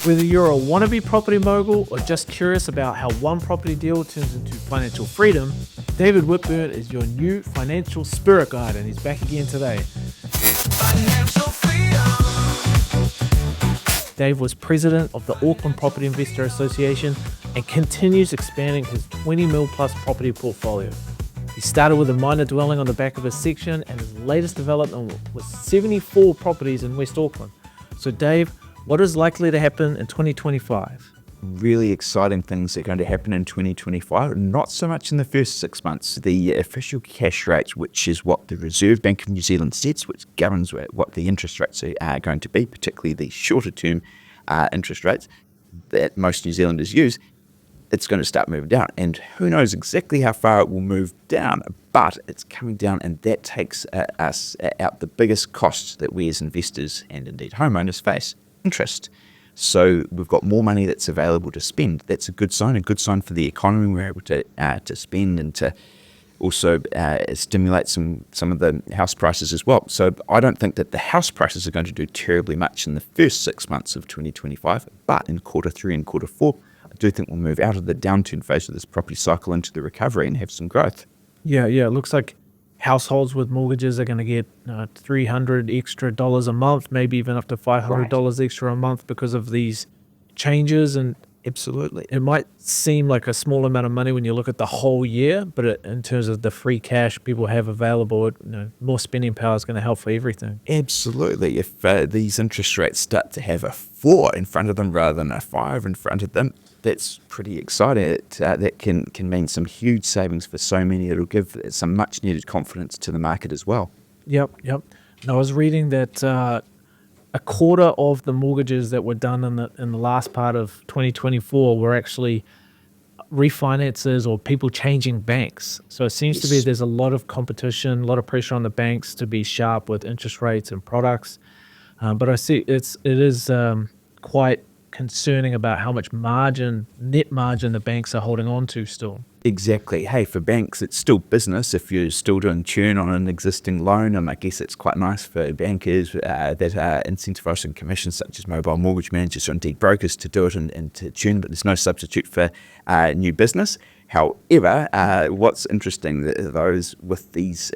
Whether you're a wannabe property mogul or just curious about how one property deal turns into financial freedom, David Whitburn is your new financial spirit guide, and he's back again today. Financial freedom. Dave was president of the Auckland Property Investor Association and continues expanding his 20 mil plus property portfolio. He started with a minor dwelling on the back of his section, and his latest development was 74 properties in West Auckland. So Dave, what is likely to happen in 2025? Really exciting things that are going to happen in 2025, not so much in the first 6 months. The official cash rate, which is what the Reserve Bank of New Zealand sets, which governs what the interest rates are going to be, particularly the shorter term interest rates that most New Zealanders use, it's going to start moving down. And who knows exactly how far it will move down, but it's coming down, and that takes us out the biggest costs that we as investors and indeed homeowners face: interest. So we've got more money that's available to spend. That's a good sign for the economy. We're able to spend and to also stimulate some of the house prices as well. So I don't think that the house prices are going to do terribly much in the first 6 months of 2025, but in quarter 3 and quarter 4, I do think we'll move out of the downturn phase of this property cycle into the recovery and have some growth. Yeah, it looks like households with mortgages are going to get $300 extra a month, maybe even up to $500 extra a month because of these changes. And absolutely, it might seem like a small amount of money when you look at the whole year, but in terms of the free cash people have available, more spending power is going to help for everything. Absolutely. If these interest rates start to have a 4 in front of them rather than a 5 in front of them, that's pretty exciting. That can mean some huge savings for so many. It'll give some much needed confidence to the market as well. Yep. And I was reading that a quarter of the mortgages that were done in the last part of 2024 were actually refinances or people changing banks. So it seems to be there's a lot of competition, a lot of pressure on the banks to be sharp with interest rates and products. But I see it is quite concerning about how much net margin the banks are holding on to still. Exactly. Hey, for banks, it's still business if you're still doing churn on an existing loan, and I guess it's quite nice for bankers that are incentivized in commissions such as mobile mortgage managers or indeed brokers to do it and to churn, but there's no substitute for new business. However, what's interesting though is with these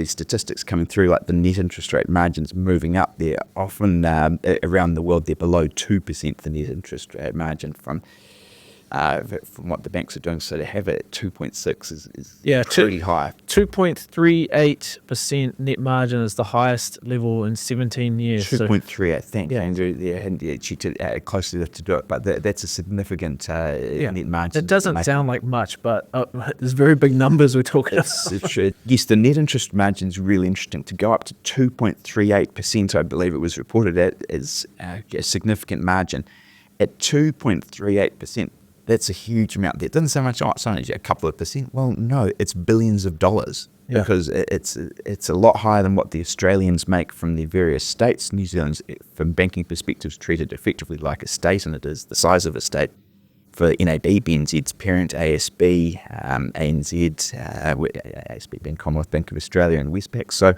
statistics coming through, like the net interest rate margins moving up, they're often around the world they're below 2% the net interest rate margin from what the banks are doing. So to have it at 2.6 is pretty high. 2.38% net margin is the highest level in 17 years. 2.38, thank you, Andrew. They hadn't cheated closely enough to do it, but that's a significant net margin. It doesn't sound like much, but there's very big numbers we're talking about. It's true. Yes, the net interest margin is really interesting. To go up to 2.38%, I believe it was reported at, is a significant margin. At 2.38%, that's a huge amount. It doesn't sound much. It's only a couple of percent. Well, no, it's billions of dollars because it's a lot higher than what the Australians make from the various states. New Zealand's, from banking perspectives, treated effectively like a state, and it is the size of a state. For NAB, BNZ's parent, ASB, ANZ, ASB being Commonwealth Bank of Australia and Westpac. So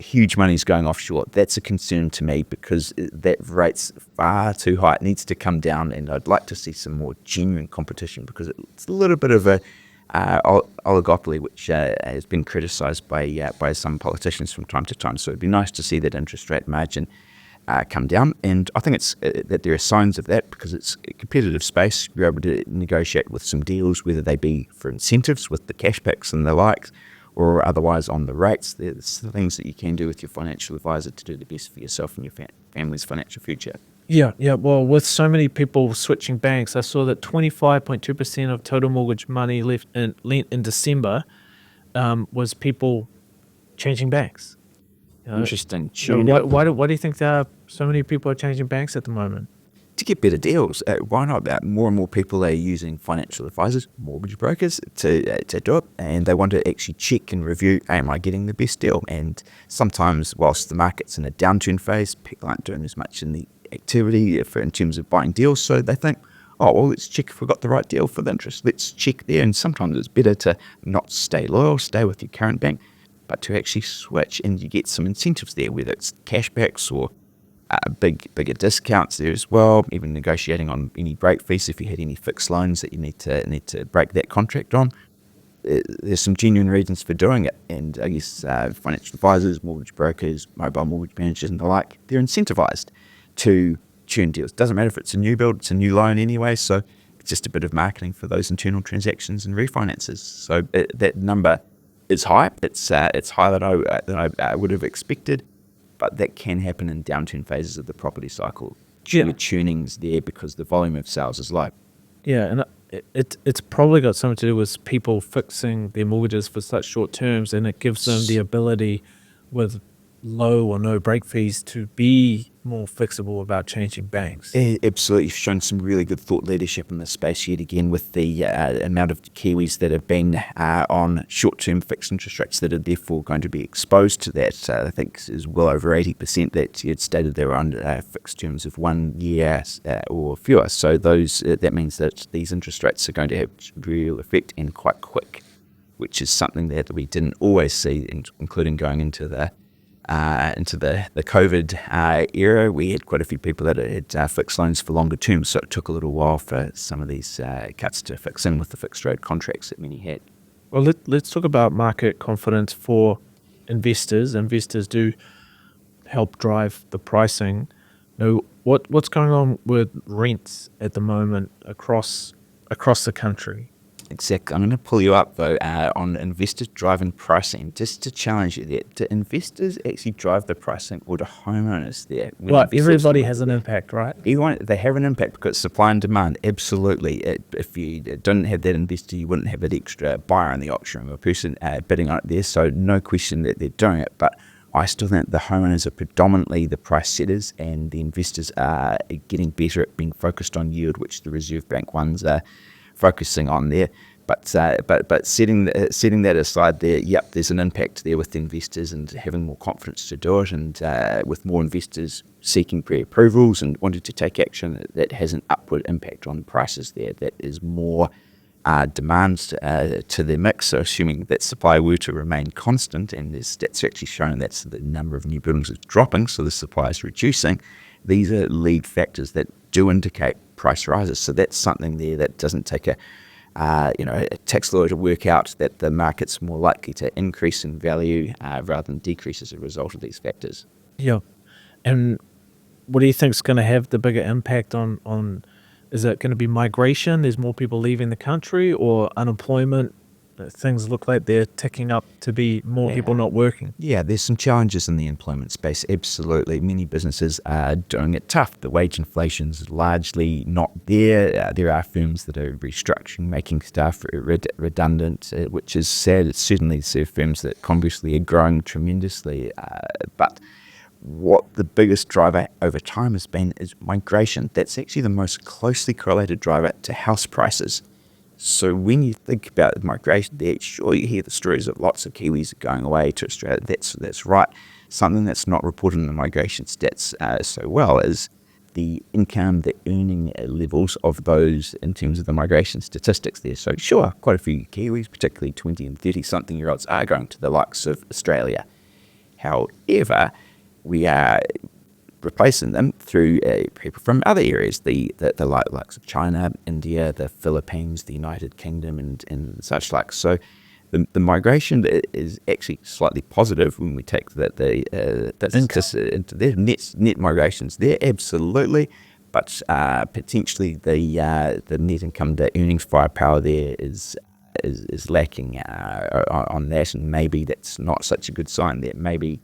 huge money's going offshore. That's a concern to me because that rate's far too high. It needs to come down, and I'd like to see some more genuine competition because it's a little bit of a oligopoly, which has been criticised by some politicians from time to time. So it'd be nice to see that interest rate margin come down, and I think it's that there are signs of that because it's a competitive space. You're able to negotiate with some deals, whether they be for incentives with the cashbacks and the likes, or otherwise on the rates. There's the things that you can do with your financial advisor to do the best for yourself and your family's financial future. Yeah. Well, with so many people switching banks, I saw that 25.2% of total mortgage money lent in December was people changing banks. Interesting. Why do you think there are so many people are changing banks at the moment? To get better deals. Why not? More and more people are using financial advisors, mortgage brokers to do it, and they want to actually check and review, am I getting the best deal? And sometimes whilst the market's in a downturn phase, people aren't doing as much in the activity in terms of buying deals, so they think, oh, well, let's check if we've got the right deal for the interest. Let's check there, and sometimes it's better to not stay loyal, stay with your current bank, but to actually switch, and you get some incentives there, whether it's cashbacks or bigger discounts there as well, even negotiating on any break fees if you had any fixed loans that you need to break that contract on. There's some genuine reasons for doing it, and I guess financial advisors, mortgage brokers, mobile mortgage managers and the like, they're incentivized to tune deals. Doesn't matter if it's a new build, it's a new loan anyway, so it's just a bit of marketing for those internal transactions and refinances. So that number is high. It's higher than I would have expected, but that can happen in downturn phases of the property cycle. Yeah. Your tuning's there because the volume of sales is low. Yeah, and it's probably got something to do with people fixing their mortgages for such short terms, and it gives them the ability with low or no break fees to be more flexible about changing banks. Absolutely, you've shown some really good thought leadership in this space yet again with the amount of Kiwis that have been on short-term fixed interest rates that are therefore going to be exposed to that. I think is well over 80% that you had stated they were on fixed terms of 1 year or fewer. So that means that these interest rates are going to have real effect and quite quick, which is something that we didn't always see, including going into the COVID era. We had quite a few people that had fixed loans for longer terms, so it took a little while for some of these cuts to fix in with the fixed rate contracts that many had. Well, let's talk about market confidence for investors. Investors do help drive the pricing. What's going on with rents at the moment across the country? Exactly. I'm going to pull you up, though, on investors driving pricing, just to challenge you there. Do investors actually drive the pricing, or do homeowners there? Well, everybody has an impact, right? They have an impact because supply and demand, absolutely. If you didn't have that investor, you wouldn't have that extra buyer in the auction room, a person bidding on it there, so no question that they're doing it. But I still think the homeowners are predominantly the price setters, and the investors are getting better at being focused on yield, which the Reserve Bank ones are focusing on there. But setting that aside there, yep, there's an impact there with the investors and having more confidence to do it, and with more investors seeking pre-approvals and wanting to take action, that has an upward impact on prices there. That is more demand to the mix, so assuming that supply were to remain constant, and there's stats actually showing that's the number of new buildings is dropping, so the supply is reducing. These are lead factors that do indicate price rises. So that's something there that doesn't take a tax lawyer to work out that the market's more likely to increase in value rather than decrease as a result of these factors. Yeah. And what do you think is going to have the bigger impact on is it going to be migration? There's more people leaving the country, or unemployment? Things look like they're ticking up to be more people not working. Yeah, there's some challenges in the employment space, absolutely. Many businesses are doing it tough. The wage inflation's largely not there. There are firms that are restructuring, making staff redundant, which is sad. It's certainly firms that conversely are growing tremendously. But what the biggest driver over time has been is migration. That's actually the most closely correlated driver to house prices. So when you think about migration there, sure, you hear the stories of lots of Kiwis going away to Australia. That's right. Something that's not reported in the migration stats so well is the income, the earning levels of those in terms of the migration statistics there. So sure, quite a few Kiwis, particularly 20 and 30-something-year-olds, are going to the likes of Australia. However, we are replacing them through people from other areas, the likes of China, India, the Philippines, the United Kingdom, and such like. So the migration is actually slightly positive when we take into their net migrations there, absolutely. But potentially the net income to earnings firepower there is lacking on that, and maybe that's not such a good sign there. Maybe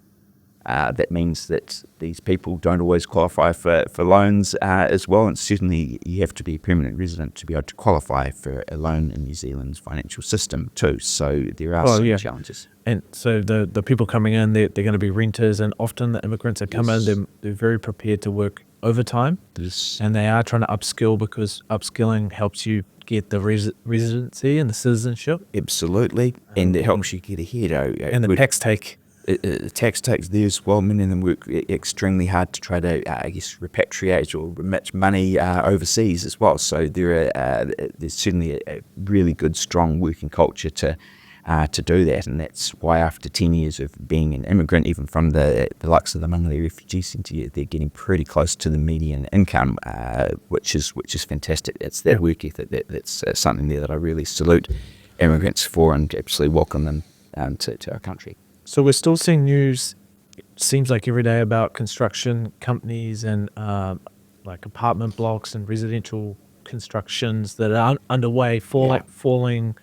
that means that these people don't always qualify for loans as well, and certainly you have to be a permanent resident to be able to qualify for a loan in New Zealand's financial system too. So there are some challenges. And so the people coming in, they're going to be renters, and often the immigrants that come in, they're very prepared to work overtime, and they are trying to upskill, because upskilling helps you get the residency and the citizenship. Absolutely, and it helps you get ahead. And the tax take. Tax takes there as well. Many of them work extremely hard to try to, repatriate or remit money overseas as well. So there's certainly a really good, strong working culture to to do that. And that's why after 10 years of being an immigrant, even from the likes of the Mangali Refugee Centre, they're getting pretty close to the median income, which is fantastic. It's that work ethic that's something there that I really salute immigrants for and absolutely welcome them to our country. So we're still seeing news, seems like every day, about construction companies and like apartment blocks and residential constructions that are underway falling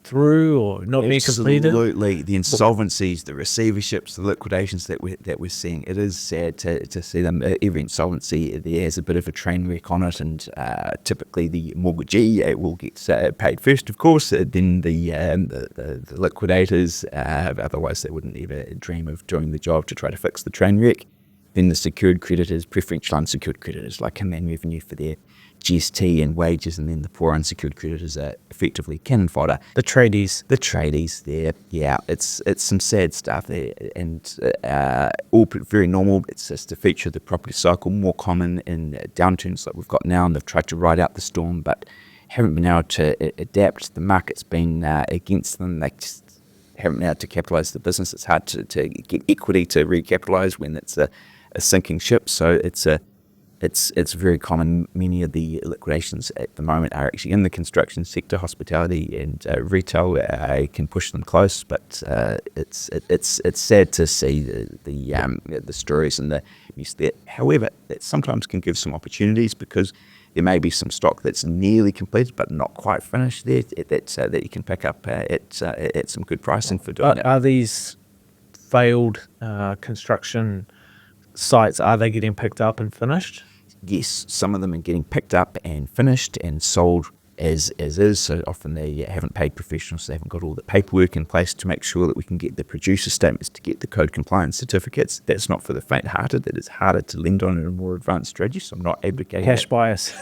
through or not being completed. Absolutely, the insolvencies, the receiverships, the liquidations that we're seeing. It is sad to see them. Every insolvency there has a bit of a train wreck on it, and typically the mortgagee will get paid first, of course. Then the liquidators, otherwise they wouldn't ever dream of doing the job to try to fix the train wreck. Then the secured creditors, preferential unsecured creditors, like come in revenue for their GST and wages, and then the poor unsecured creditors are effectively cannon fodder. The tradies there, it's some sad stuff there, and all very normal. It's just a feature of the property cycle, more common in downturns like we've got now, and they've tried to ride out the storm, but haven't been able to adapt. The market's been against them. They just haven't been able to capitalise the business. It's hard to get equity to recapitalise when it's a sinking ship, so it's very common. Many of the liquidations at the moment are actually in the construction sector, hospitality and retail can push them close. But it's sad to see the stories and the news there. However, it sometimes can give some opportunities because there may be some stock that's nearly completed but not quite finished there that you can pick up at some good pricing for doing it. Are these failed construction sites, are they getting picked up and finished? Yes, some of them are getting picked up and finished and sold as is. So often they haven't paid professionals, they haven't got all the paperwork in place to make sure that we can get the producer statements, to get the code compliance certificates. That's not for the faint-hearted. That is harder to lend on in a more advanced strategy, so I'm not advocating Cash buyers.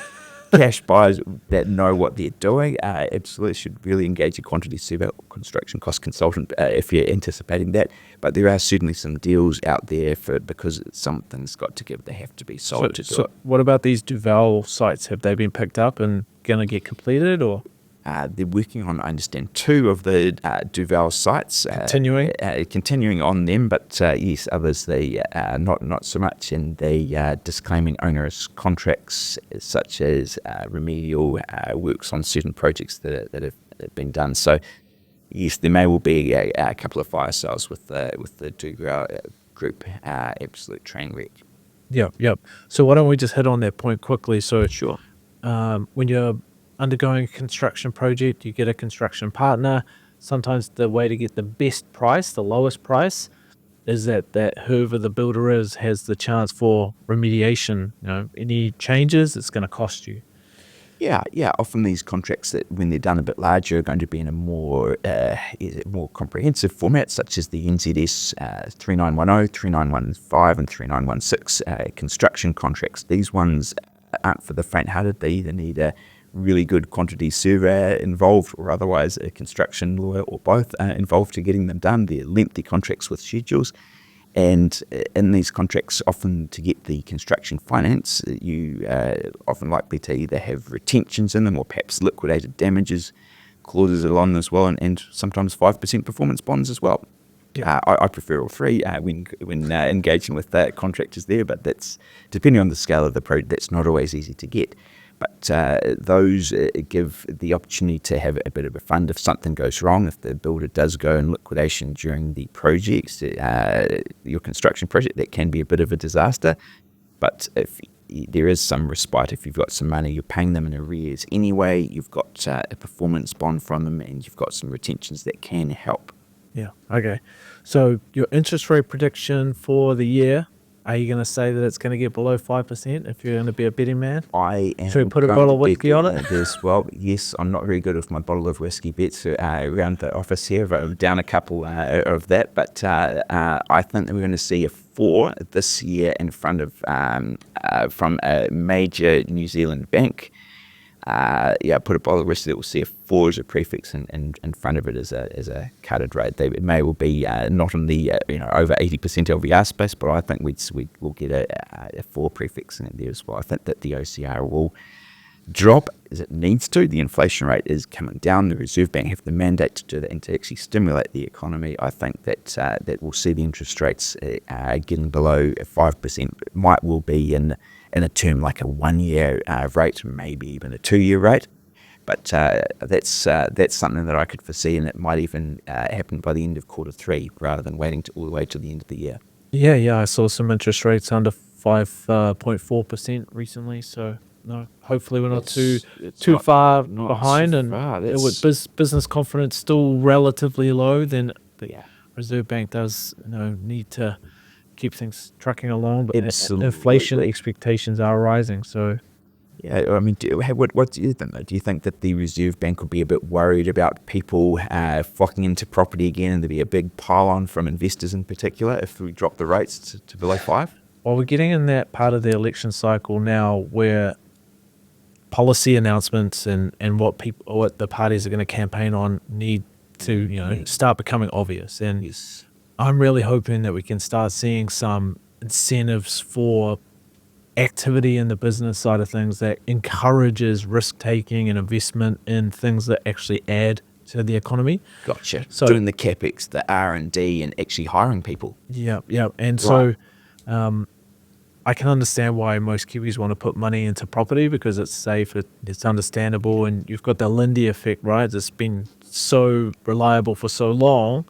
Cash buyers that know what they're doing absolutely should really engage a quantity surveyor or construction cost consultant if you're anticipating that. But there are certainly some deals out there because something's got to give. They have to be sold to do it. What about these Duval sites? Have they been picked up and going to get completed, or? They're working on, I understand, 2 of the Duval sites. Continuing on them, but yes, others they not so much, and they disclaiming onerous contracts such as remedial works on certain projects that have been done. So yes, there may well be a couple of fire sales with the Duval group. Absolute train wreck. Yep. So why don't we just hit on that point quickly? So Sure. When you're undergoing a construction project, you get a construction partner. Sometimes the way to get the best price, the lowest price, is that whoever the builder is has the chance for remediation. Any changes, it's going to cost you. Yeah. Often these contracts, that when they're done a bit larger, are going to be in a more comprehensive format, such as the NZS 3910, 3915, and 3916 construction contracts. These ones aren't for the faint-hearted. They either need a really good quantity surveyor involved, or otherwise a construction lawyer, or both involved to getting them done. They're lengthy contracts with schedules, and in these contracts, often to get the construction finance, you often likely to either have retentions in them or perhaps liquidated damages clauses along as well, and sometimes 5% performance bonds as well. Yeah. I prefer all 3 when engaging with contractors there, but that's depending on the scale of the project. That's not always easy to get. But those give the opportunity to have a bit of a fund if something goes wrong. If the builder does go in liquidation during the project, your construction project, that can be a bit of a disaster. But if there is some respite, if you've got some money, you're paying them in arrears anyway, you've got a performance bond from them, and you've got some retentions that can help. Yeah, okay. So your interest rate prediction for the year, are you going to say that it's going to get below 5% if you're going to be a betting man? I am. Should we put a bottle of whiskey on it? Well, yes, I'm not very good with my bottle of whiskey bets around the office here. I'm down a couple of that, but I think that we're going to see a 4 this year in front of from a major New Zealand bank. Put a bottle of whiskey that will see a 4 as a prefix and in front of it as a carded rate. It may well be not in the over 80% LVR space, but I think we'll get a 4 prefix in there as well. I think that the OCR will drop as it needs to. The inflation rate is coming down. The Reserve Bank have the mandate to do that and to actually stimulate the economy. I think that that will see the interest rates getting below 5%. Might will be in a term like a 1 year rate, maybe even a 2 year rate. But that's something that I could foresee, and it might even happen by the end of Q3 rather than waiting all the way to the end of the year. Yeah, I saw some interest rates under 5.4% recently. So no, hopefully we're not too not- far not behind, too and far. with business confidence still relatively low, then the Reserve Bank does need to keep things trucking along. But Absolutely. inflation expectations are rising, so. Yeah, I mean, what do you think, though? Do you think that the Reserve Bank would be a bit worried about people flocking into property again, and there'd be a big pile-on from investors in particular if we drop the rates to below 5? Well, we're getting in that part of the election cycle now where policy announcements and what the parties are going to campaign on need to start becoming obvious. And Yes. I'm really hoping that we can start seeing some incentives for activity in the business side of things that encourages risk taking and investment in things that actually add to the economy. Gotcha. So- Doing the CapEx, the R&D, and actually hiring people. Yeah. And so I can understand why most Kiwis want to put money into property because it's safe, it's understandable, and you've got the Lindy effect, right? It's been so reliable for so long.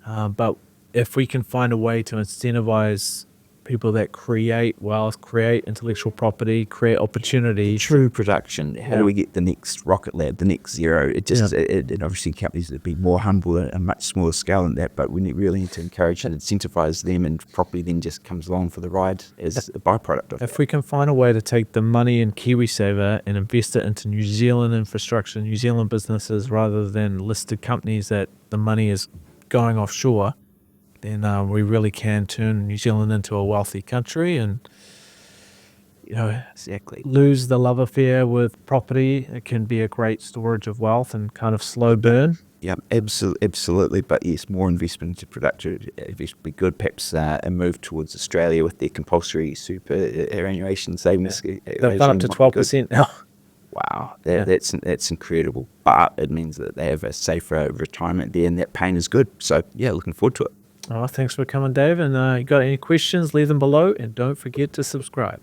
But if we can find a way to incentivize people that create wealth, create intellectual property, create opportunity. True production. How do we get the next rocket lab, the next zero? It just it obviously companies that be more humble at a much smaller scale than that, but we really need to encourage and incentivize them, and property then just comes along for the ride as a byproduct of If that. we can find a way to take the money in KiwiSaver and invest it into New Zealand infrastructure, New Zealand businesses, rather than listed companies that the money is going offshore, then we really can turn New Zealand into a wealthy country and Exactly. lose the love affair with property. It can be a great storage of wealth and kind of slow burn. Yeah, absolutely. But yes, more investment into production would be good. Perhaps a move towards Australia with their compulsory superannuation savings. They've gone up to 12% now. Wow, that's incredible. But it means that they have a safer retirement there, and that pain is good. So yeah, looking forward to it. Thanks for coming, Dave. And you got any questions, leave them below, and don't forget to subscribe.